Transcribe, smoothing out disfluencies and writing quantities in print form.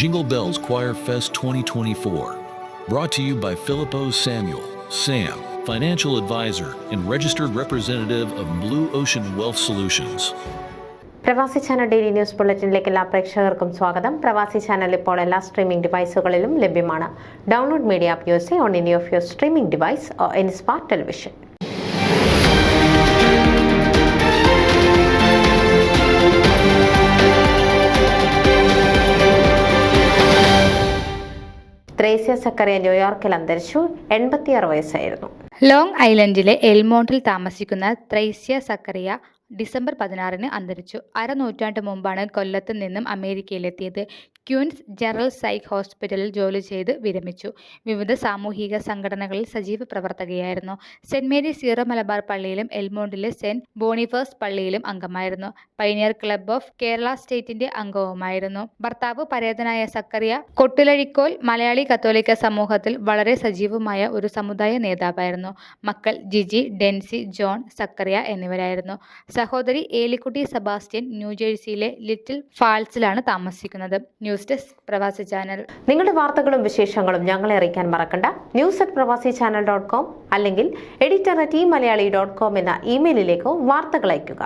Jingle Bells Choir Fest 2024. Brought to you by Filippo Samuel, Sam, financial advisor and registered representative of Blue Ocean Wealth Solutions. പ്രവാസി channel daily news ബുള്ളറ്റിനിലേക്ക് എല്ലാ പ്രേക്ഷകർക്കും സ്വാഗതം. പ്രവാസി channel ഇപ്പോൾ എല്ലാ streaming ഡിവൈസുകളിലും ലഭ്യമാണ്. Download media app use on any of your streaming device or any smart television. Thresia Zachariah ന്യൂയോർക്കിൽ അന്തരിച്ചു. 86 വയസ്സായിരുന്നു. ലോങ് ഐലൻഡിലെ എൽമോണ്ടിൽ താമസിക്കുന്ന ത്രേസ്യ സക്കറിയ ഡിസംബർ 16 അന്തരിച്ചു. അരനൂറ്റാണ്ട് മുമ്പാണ് കൊല്ലത്ത് നിന്നും അമേരിക്കയിലെത്തിയത്. ക്യൂൻസ് ജനറൽ സൈക്ക് ഹോസ്പിറ്റലിൽ ജോലി ചെയ്ത് വിരമിച്ചു. വിവിധ സാമൂഹിക സംഘടനകളിൽ സജീവ പ്രവർത്തകയായിരുന്നു. സെന്റ് മേരീസ് സീറോ മലബാർ പള്ളിയിലും എൽമോണ്ടിലെ സെന്റ് ബോണിഫേഴ്സ് പള്ളിയിലും അംഗമായിരുന്നു. പൈനിയർ ക്ലബ് ഓഫ് കേരള സ്റ്റേറ്റിന്റെ അംഗവുമായിരുന്നു. ഭർത്താവ് പരേതനായ സക്കറിയ കൊട്ടിലഴിക്കോൽ മലയാളി കത്തോലിക്ക സമൂഹത്തിൽ വളരെ സജീവമായ ഒരു സമുദായ നേതാവായിരുന്നു. മക്കൾ ജിജി, ഡെൻസി, ജോൺ, സക്കറിയ എന്നിവരായിരുന്നു. സഹോദരി ഏലിക്കുട്ടി സെബാസ്റ്റ്യൻ ന്യൂജേഴ്സിയിലെ ലിറ്റിൽ ഫാൾസിലാണ് താമസിക്കുന്നത്. ന്യൂസ് ഡെസ്ക് പ്രവാസി ചാനൽ. നിങ്ങളുടെ വാർത്തകളും വിശേഷങ്ങളും ഞങ്ങളെ അറിയിക്കാൻ മറക്കണ്ട. news@pravasichannel.com അല്ലെങ്കിൽ editor@eMalayali.com എന്ന ഇമെയിലിലേക്കോ വാർത്തകൾ അയയ്ക്കുക.